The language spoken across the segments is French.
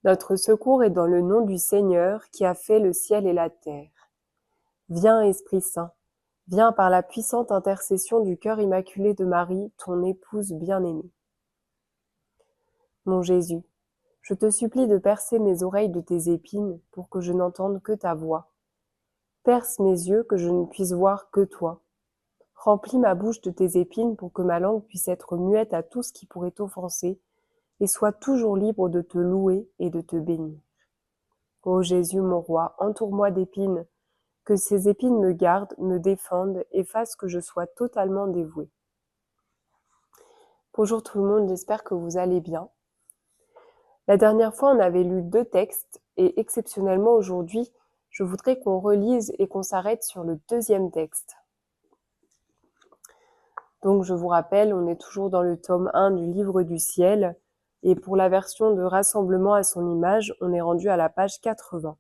Notre secours est dans le nom du Seigneur qui a fait le ciel et la terre. Viens, Esprit Saint, viens par la puissante intercession du cœur immaculé de Marie, ton épouse bien-aimée. Mon Jésus, je te supplie de percer mes oreilles de tes épines pour que je n'entende que ta voix. Perce mes yeux que je ne puisse voir que toi. Remplis ma bouche de tes épines pour que ma langue puisse être muette à tout ce qui pourrait t'offenser et soit toujours libre de te louer et de te bénir. Ô Jésus, mon roi, entoure-moi d'épines, que ces épines me gardent, me défendent et fassent que je sois totalement dévouée. Bonjour tout le monde, j'espère que vous allez bien. La dernière fois, on avait lu 2 textes et exceptionnellement aujourd'hui, je voudrais qu'on relise et qu'on s'arrête sur le 2e texte. Donc je vous rappelle, on est toujours dans le tome 1 du livre du ciel et pour la version de Rassemblement à son image, on est rendu à la page 80.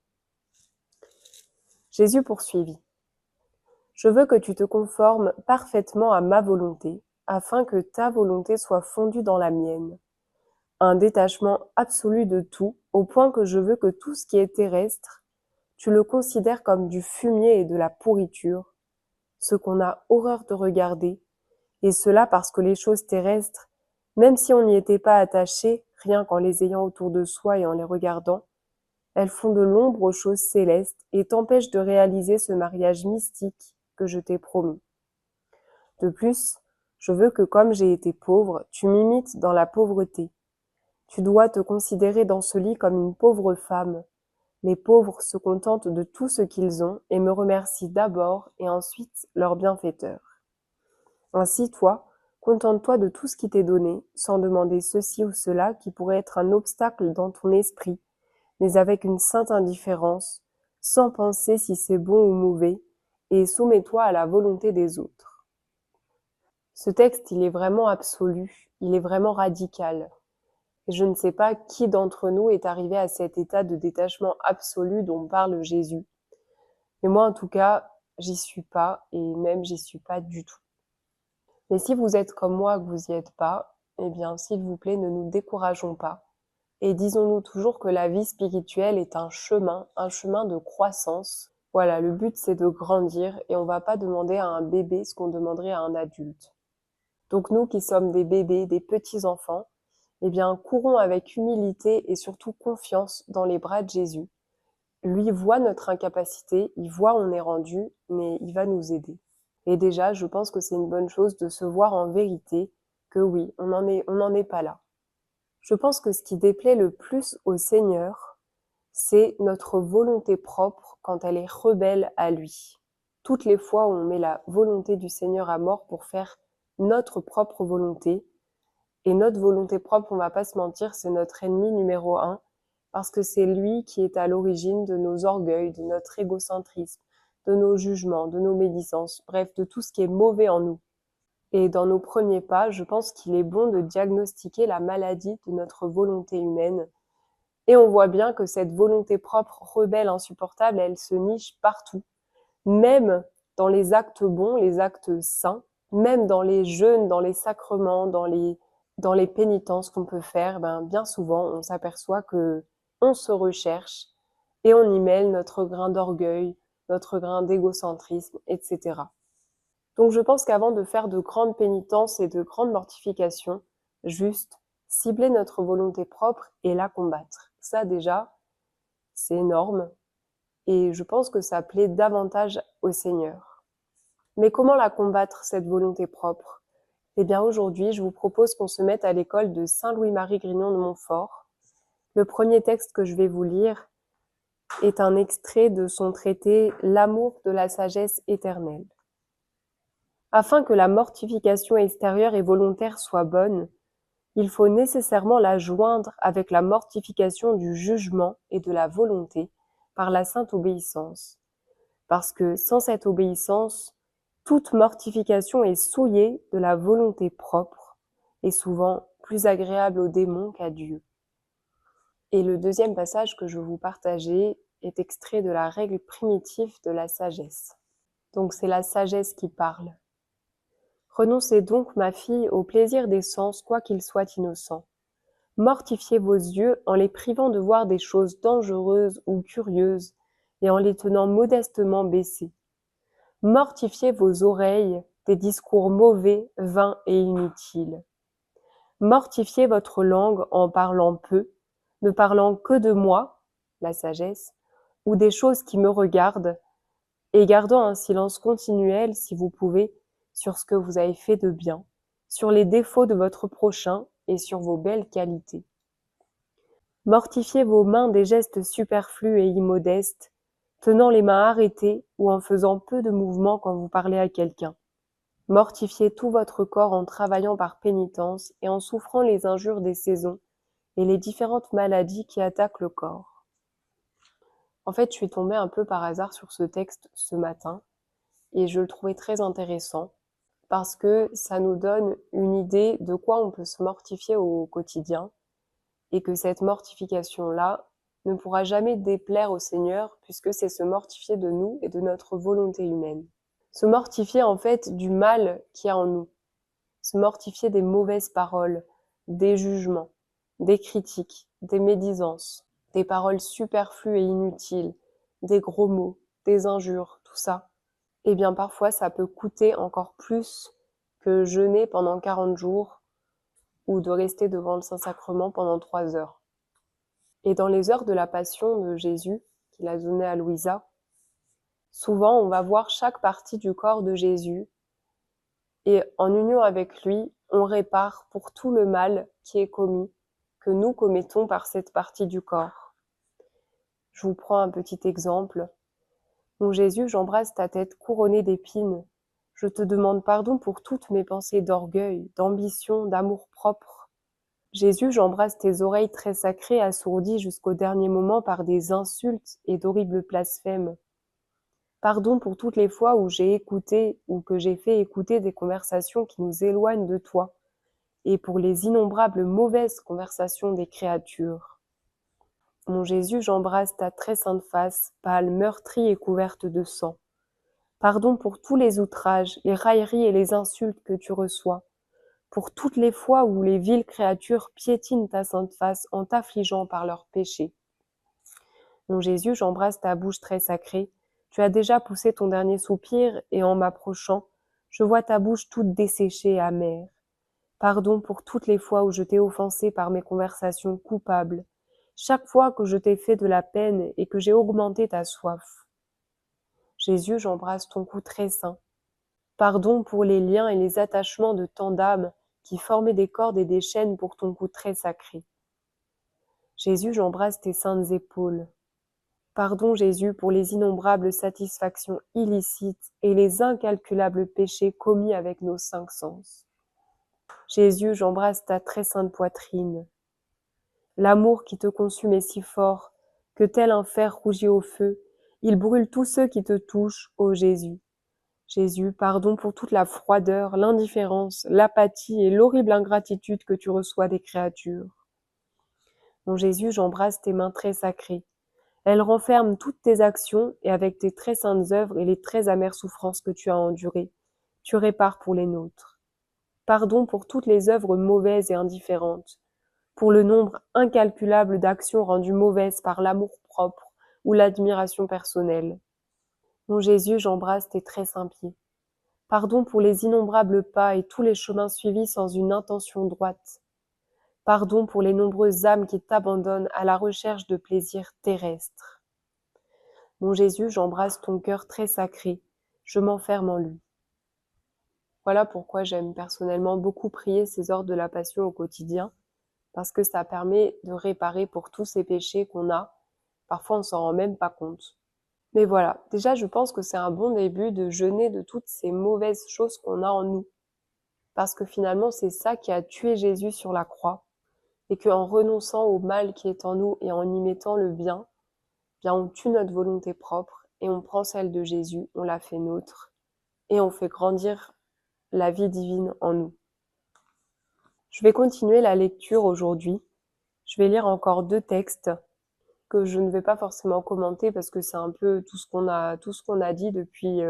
Jésus poursuivit. Je veux que tu te conformes parfaitement à ma volonté, afin que ta volonté soit fondue dans la mienne. Un détachement absolu de tout, au point que je veux que tout ce qui est terrestre, tu le considères comme du fumier et de la pourriture, ce qu'on a horreur de regarder, et cela parce que les choses terrestres, même si on n'y était pas attaché, rien qu'en les ayant autour de soi et en les regardant, elles font de l'ombre aux choses célestes et t'empêchent de réaliser ce mariage mystique que je t'ai promis. De plus, je veux que comme j'ai été pauvre, tu m'imites dans la pauvreté. Tu dois te considérer dans ce lit comme une pauvre femme. Les pauvres se contentent de tout ce qu'ils ont et me remercient d'abord et ensuite leur bienfaiteur. Ainsi, toi, contente-toi de tout ce qui t'est donné, sans demander ceci ou cela qui pourrait être un obstacle dans ton esprit, mais avec une sainte indifférence, sans penser si c'est bon ou mauvais, et soumets-toi à la volonté des autres. Ce texte, il est vraiment absolu, il est vraiment radical. Et je ne sais pas qui d'entre nous est arrivé à cet état de détachement absolu dont parle Jésus. Mais moi, en tout cas, j'y suis pas, et même j'y suis pas du tout. Mais si vous êtes comme moi, que vous y êtes pas, eh bien, s'il vous plaît, ne nous décourageons pas. Et disons-nous toujours que la vie spirituelle est un chemin de croissance. Voilà, le but c'est de grandir et on va pas demander à un bébé ce qu'on demanderait à un adulte. Donc nous qui sommes des bébés, des petits-enfants, eh bien, courons avec humilité et surtout confiance dans les bras de Jésus. Lui voit notre incapacité, il voit où on est rendu, mais il va nous aider. Et déjà, je pense que c'est une bonne chose de se voir en vérité que oui, on n'en est pas là. Je pense que ce qui déplaît le plus au Seigneur, c'est notre volonté propre quand elle est rebelle à lui. Toutes les fois où on met la volonté du Seigneur à mort pour faire notre propre volonté, et notre volonté propre, on va pas se mentir, c'est notre ennemi numéro 1, parce que c'est lui qui est à l'origine de nos orgueils, de notre égocentrisme, de nos jugements, de nos médisances, bref, de tout ce qui est mauvais en nous. Et dans nos premiers pas, je pense qu'il est bon de diagnostiquer la maladie de notre volonté humaine. Et on voit bien que cette volonté propre, rebelle, insupportable, elle se niche partout. Même dans les actes bons, les actes saints, même dans les jeûnes, dans les sacrements, dans les pénitences qu'on peut faire, bien souvent, on s'aperçoit que on se recherche et on y mêle notre grain d'orgueil, notre grain d'égocentrisme, etc. Donc je pense qu'avant de faire de grandes pénitences et de grandes mortifications, juste cibler notre volonté propre et la combattre. Ça déjà, c'est énorme et je pense que ça plaît davantage au Seigneur. Mais comment la combattre, cette volonté propre? Eh bien aujourd'hui, je vous propose qu'on se mette à l'école de Saint Louis-Marie Grignon de Montfort. Le premier texte que je vais vous lire est un extrait de son traité « L'amour de la sagesse éternelle ». Afin que la mortification extérieure et volontaire soit bonne, il faut nécessairement la joindre avec la mortification du jugement et de la volonté par la sainte obéissance. Parce que sans cette obéissance, toute mortification est souillée de la volonté propre et souvent plus agréable au démon qu'à Dieu. Et le deuxième passage que je vais vous partager est extrait de la règle primitive de la sagesse. Donc c'est la sagesse qui parle. Renoncez donc, ma fille, au plaisir des sens, quoiqu'ils soient innocents. Mortifiez vos yeux en les privant de voir des choses dangereuses ou curieuses et en les tenant modestement baissés. Mortifiez vos oreilles des discours mauvais, vains et inutiles. Mortifiez votre langue en parlant peu, ne parlant que de moi, la sagesse, ou des choses qui me regardent, et gardant un silence continuel, si vous pouvez, sur ce que vous avez fait de bien, sur les défauts de votre prochain et sur vos belles qualités. Mortifiez vos mains des gestes superflus et immodestes, tenant les mains arrêtées ou en faisant peu de mouvements quand vous parlez à quelqu'un. Mortifiez tout votre corps en travaillant par pénitence et en souffrant les injures des saisons et les différentes maladies qui attaquent le corps. En fait, je suis tombée un peu par hasard sur ce texte ce matin et je le trouvais très intéressant parce que ça nous donne une idée de quoi on peut se mortifier au quotidien et que cette mortification-là ne pourra jamais déplaire au Seigneur puisque c'est se mortifier de nous et de notre volonté humaine. Se mortifier en fait du mal qu'il y a en nous, se mortifier des mauvaises paroles, des jugements, des critiques, des médisances, des paroles superflues et inutiles, des gros mots, des injures, tout ça. Eh bien parfois ça peut coûter encore plus que jeûner pendant 40 jours ou de rester devant le Saint-Sacrement pendant 3 heures. Et dans les heures de la Passion de Jésus, qu'il a donné à Louisa, souvent on va voir chaque partie du corps de Jésus et en union avec lui, on répare pour tout le mal qui est commis, que nous commettons par cette partie du corps. Je vous prends un petit exemple. Mon Jésus, j'embrasse ta tête couronnée d'épines. Je te demande pardon pour toutes mes pensées d'orgueil, d'ambition, d'amour-propre. Jésus, j'embrasse tes oreilles très sacrées, assourdies jusqu'au dernier moment par des insultes et d'horribles blasphèmes. Pardon pour toutes les fois où j'ai écouté ou que j'ai fait écouter des conversations qui nous éloignent de toi, et pour les innombrables mauvaises conversations des créatures. Mon Jésus, j'embrasse ta très sainte face, pâle, meurtrie et couverte de sang. Pardon pour tous les outrages, les railleries et les insultes que tu reçois, pour toutes les fois où les viles créatures piétinent ta sainte face en t'affligeant par leurs péchés. Mon Jésus, j'embrasse ta bouche très sacrée. Tu as déjà poussé ton dernier soupir et en m'approchant, je vois ta bouche toute desséchée et amère. Pardon pour toutes les fois où je t'ai offensé par mes conversations coupables, chaque fois que je t'ai fait de la peine et que j'ai augmenté ta soif. Jésus, j'embrasse ton cou très saint. Pardon pour les liens et les attachements de tant d'âmes qui formaient des cordes et des chaînes pour ton cou très sacré. Jésus, j'embrasse tes saintes épaules. Pardon, Jésus, pour les innombrables satisfactions illicites et les incalculables péchés commis avec nos 5 sens. Jésus, j'embrasse ta très sainte poitrine. L'amour qui te consume est si fort que tel un fer rougit au feu, il brûle tous ceux qui te touchent, ô Jésus. Jésus, pardon pour toute la froideur, l'indifférence, l'apathie et l'horrible ingratitude que tu reçois des créatures. Mon Jésus, j'embrasse tes mains très sacrées. Elles renferment toutes tes actions et avec tes très saintes œuvres et les très amères souffrances que tu as endurées, tu répares pour les nôtres. Pardon pour toutes les œuvres mauvaises et indifférentes, pour le nombre incalculable d'actions rendues mauvaises par l'amour-propre ou l'admiration personnelle. Mon Jésus, j'embrasse tes très saints pieds. Pardon pour les innombrables pas et tous les chemins suivis sans une intention droite. Pardon pour les nombreuses âmes qui t'abandonnent à la recherche de plaisirs terrestres. Mon Jésus, j'embrasse ton cœur très sacré, je m'enferme en lui. Voilà pourquoi j'aime personnellement beaucoup prier ces heures de la Passion au quotidien, parce que ça permet de réparer pour tous ces péchés qu'on a. Parfois, on s'en rend même pas compte. Mais voilà, déjà, je pense que c'est un bon début de jeûner de toutes ces mauvaises choses qu'on a en nous. Parce que finalement, c'est ça qui a tué Jésus sur la croix. Et qu'en renonçant au mal qui est en nous et en y mettant le bien, bien on tue notre volonté propre et on prend celle de Jésus, on la fait nôtre et on fait grandir la vie divine en nous. Je vais continuer la lecture aujourd'hui. Je vais lire encore 2 textes que je ne vais pas forcément commenter parce que c'est un peu tout ce qu'on a dit depuis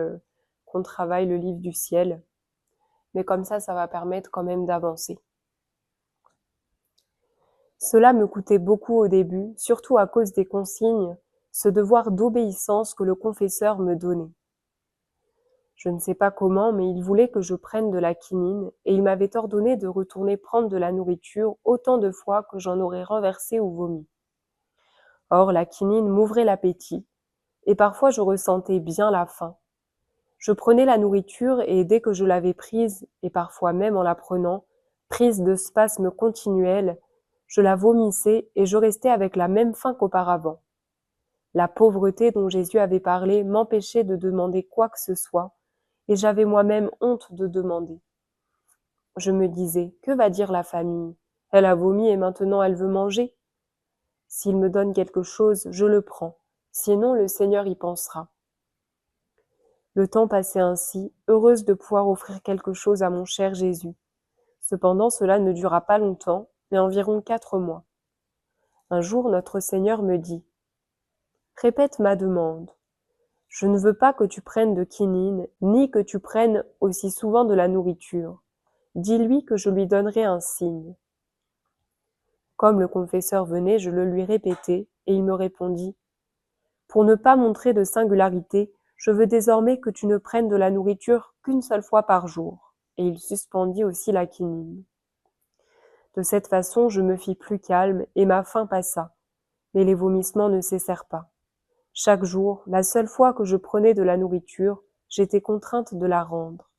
qu'on travaille le livre du ciel. Mais comme ça va permettre quand même d'avancer. Cela me coûtait beaucoup au début, surtout à cause des consignes, ce devoir d'obéissance que le confesseur me donnait. Je ne sais pas comment, mais il voulait que je prenne de la quinine et il m'avait ordonné de retourner prendre de la nourriture autant de fois que j'en aurais renversé ou vomi. Or, la quinine m'ouvrait l'appétit et parfois je ressentais bien la faim. Je prenais la nourriture et dès que je l'avais prise, et parfois même en la prenant, prise de spasmes continuels, je la vomissais et je restais avec la même faim qu'auparavant. La pauvreté dont Jésus avait parlé m'empêchait de demander quoi que ce soit, et j'avais moi-même honte de demander. Je me disais, que va dire la famille? Elle a vomi et maintenant elle veut manger. S'il me donne quelque chose, je le prends, sinon le Seigneur y pensera. Le temps passait ainsi, heureuse de pouvoir offrir quelque chose à mon cher Jésus. Cependant, cela ne dura pas longtemps, mais environ 4 mois. Un jour, notre Seigneur me dit « Répète ma demande. Je ne veux pas que tu prennes de quinine, ni que tu prennes aussi souvent de la nourriture. Dis-lui que je lui donnerai un signe. » Comme le confesseur venait, je le lui répétai, et il me répondit « Pour ne pas montrer de singularité, je veux désormais que tu ne prennes de la nourriture qu'une seule fois par jour. » Et il suspendit aussi la quinine. De cette façon, je me fis plus calme, et ma faim passa, mais les vomissements ne cessèrent pas. Chaque jour, la seule fois que je prenais de la nourriture, j'étais contrainte de la rendre.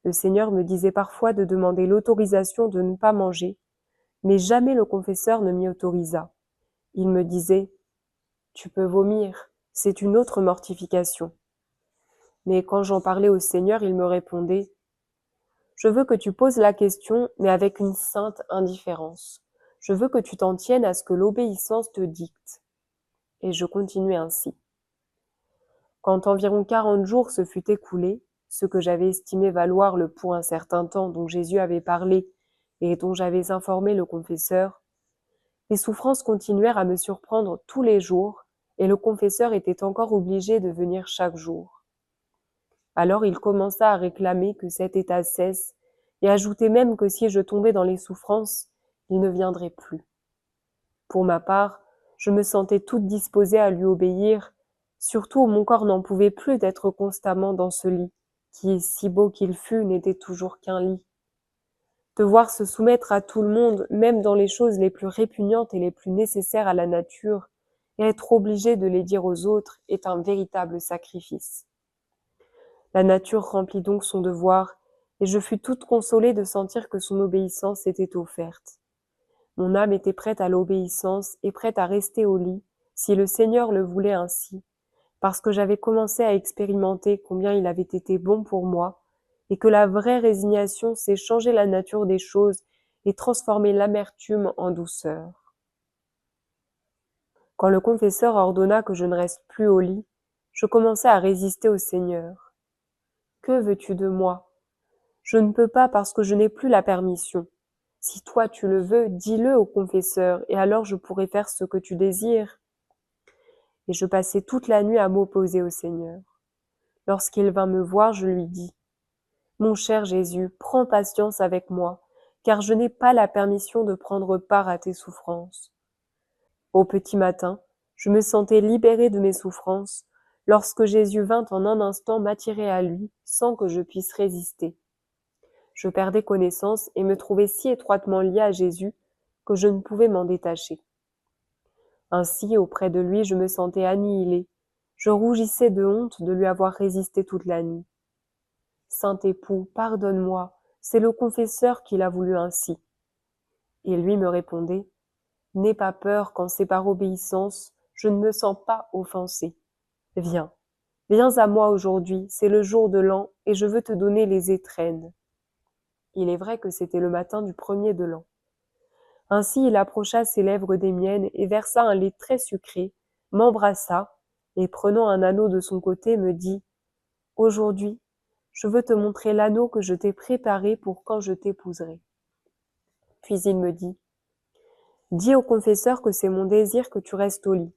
Le Seigneur me disait parfois de demander l'autorisation de ne pas manger, mais jamais le confesseur ne m'y autorisa. Il me disait « Tu peux vomir, c'est une autre mortification. » Mais quand j'en parlais au Seigneur, il me répondait « Je veux que tu poses la question, mais avec une sainte indifférence. Je veux que tu t'en tiennes à ce que l'obéissance te dicte. » Et je continuais ainsi. Quand environ 40 jours se fut écoulés, ce que j'avais estimé valoir le pour un certain temps dont Jésus avait parlé et dont j'avais informé le confesseur, les souffrances continuèrent à me surprendre tous les jours et le confesseur était encore obligé de venir chaque jour. Alors il commença à réclamer que cet état cesse et ajoutait même que si je tombais dans les souffrances, il ne viendrait plus. Pour ma part, je me sentais toute disposée à lui obéir, surtout où mon corps n'en pouvait plus d'être constamment dans ce lit, qui, si beau qu'il fût, n'était toujours qu'un lit. Devoir se soumettre à tout le monde, même dans les choses les plus répugnantes et les plus nécessaires à la nature, et être obligé de les dire aux autres, est un véritable sacrifice. La nature remplit donc son devoir, et je fus toute consolée de sentir que son obéissance était offerte. Mon âme était prête à l'obéissance et prête à rester au lit, si le Seigneur le voulait ainsi, parce que j'avais commencé à expérimenter combien il avait été bon pour moi, et que la vraie résignation sait changer la nature des choses et transformer l'amertume en douceur. Quand le confesseur ordonna que je ne reste plus au lit, je commençai à résister au Seigneur. « Que veux-tu de moi ? Je ne peux pas parce que je n'ai plus la permission. Si toi tu le veux, dis-le au confesseur, et alors je pourrai faire ce que tu désires. » Et je passai toute la nuit à m'opposer au Seigneur. Lorsqu'il vint me voir, je lui dis « Mon cher Jésus, prends patience avec moi, car je n'ai pas la permission de prendre part à tes souffrances. » Au petit matin, je me sentais libérée de mes souffrances, lorsque Jésus vint en un instant m'attirer à lui, sans que je puisse résister. Je perdais connaissance et me trouvais si étroitement liée à Jésus que je ne pouvais m'en détacher. Ainsi, auprès de lui, je me sentais annihilée. Je rougissais de honte de lui avoir résisté toute la nuit. « Saint époux, pardonne-moi, c'est le confesseur qui l'a voulu ainsi. » Et lui me répondait « N'aie pas peur quand c'est par obéissance, je ne me sens pas offensée. Viens, viens à moi aujourd'hui, c'est le jour de l'an et je veux te donner les étrennes. » Il est vrai que c'était le matin du 1er de l'an. Ainsi il approcha ses lèvres des miennes et versa un lait très sucré, m'embrassa, et prenant un anneau de son côté me dit « Aujourd'hui, je veux te montrer l'anneau que je t'ai préparé pour quand je t'épouserai. » Puis il me dit « Dis au confesseur que c'est mon désir que tu restes au lit,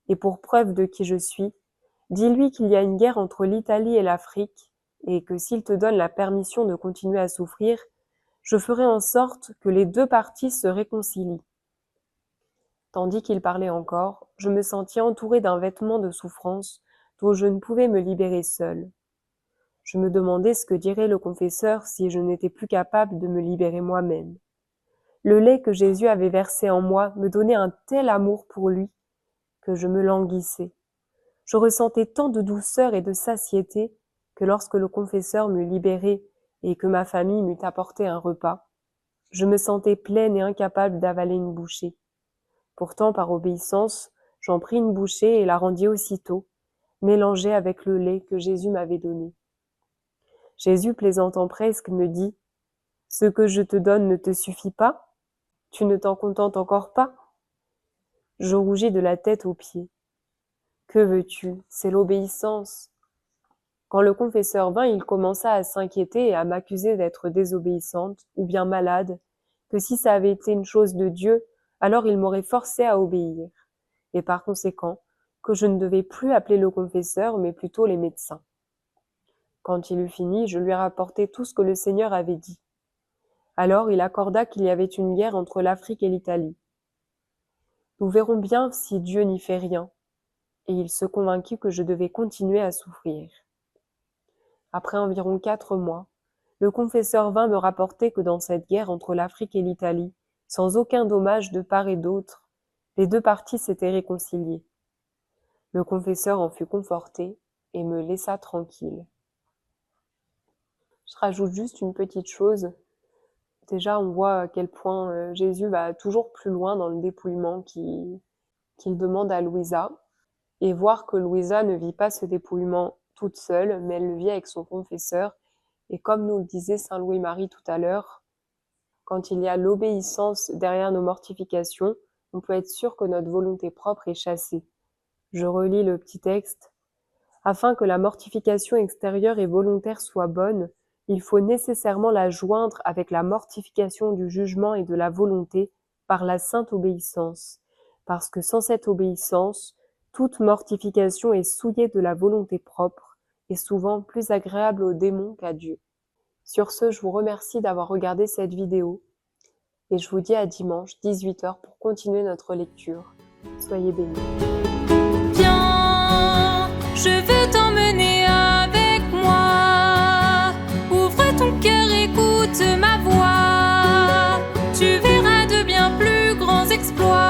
et pour preuve de qui je suis, dis-lui qu'il y a une guerre entre l'Italie et l'Afrique, et que s'il te donne la permission de continuer à souffrir, je ferai en sorte que les deux parties se réconcilient. Tandis qu'il parlait encore, je me sentis entourée d'un vêtement de souffrance dont je ne pouvais me libérer seule. Je me demandais ce que dirait le confesseur si je n'étais plus capable de me libérer moi-même. Le lait que Jésus avait versé en moi me donnait un tel amour pour lui que je me languissais. Je ressentais tant de douceur et de satiété que lorsque le confesseur m'eut libérée et que ma famille m'eut apporté un repas, je me sentais pleine et incapable d'avaler une bouchée. Pourtant, par obéissance, j'en pris une bouchée et la rendis aussitôt, mélangée avec le lait que Jésus m'avait donné. Jésus, plaisantant presque, me dit « Ce que je te donne ne te suffit pas? Tu ne t'en contentes encore pas ?» Je rougis de la tête aux pieds. Que veux-tu? C'est l'obéissance. Quand le confesseur vint, il commença à s'inquiéter et à m'accuser d'être désobéissante ou bien malade, que si ça avait été une chose de Dieu, alors il m'aurait forcée à obéir, et par conséquent, que je ne devais plus appeler le confesseur, mais plutôt les médecins. Quand il eut fini, je lui rapportai tout ce que le Seigneur avait dit. Alors il accorda qu'il y avait une guerre entre l'Afrique et l'Italie. Nous verrons bien si Dieu n'y fait rien, et il se convainquit que je devais continuer à souffrir. Après environ 4 mois, le confesseur vint me rapporter que dans cette guerre entre l'Afrique et l'Italie, sans aucun dommage de part et d'autre, les deux parties s'étaient réconciliées. Le confesseur en fut conforté et me laissa tranquille. Je rajoute juste une petite chose. Déjà, on voit à quel point Jésus va toujours plus loin dans le dépouillement qu'il demande à Louisa, et voir que Louisa ne vit pas ce dépouillement toute seule, mais elle le vit avec son confesseur. Et comme nous le disait Saint Louis-Marie tout à l'heure, quand il y a l'obéissance derrière nos mortifications, on peut être sûr que notre volonté propre est chassée. Je relis le petit texte. Afin que la mortification extérieure et volontaire soit bonne, il faut nécessairement la joindre avec la mortification du jugement et de la volonté par la sainte obéissance, parce que sans cette obéissance, toute mortification est souillée de la volonté propre et souvent plus agréable au démon qu'à Dieu. Sur ce, je vous remercie d'avoir regardé cette vidéo et je vous dis à dimanche 18h pour continuer notre lecture. Soyez bénis. Viens, je veux t'emmener avec moi. Ouvre ton cœur, écoute ma voix. Tu verras de bien plus grands exploits.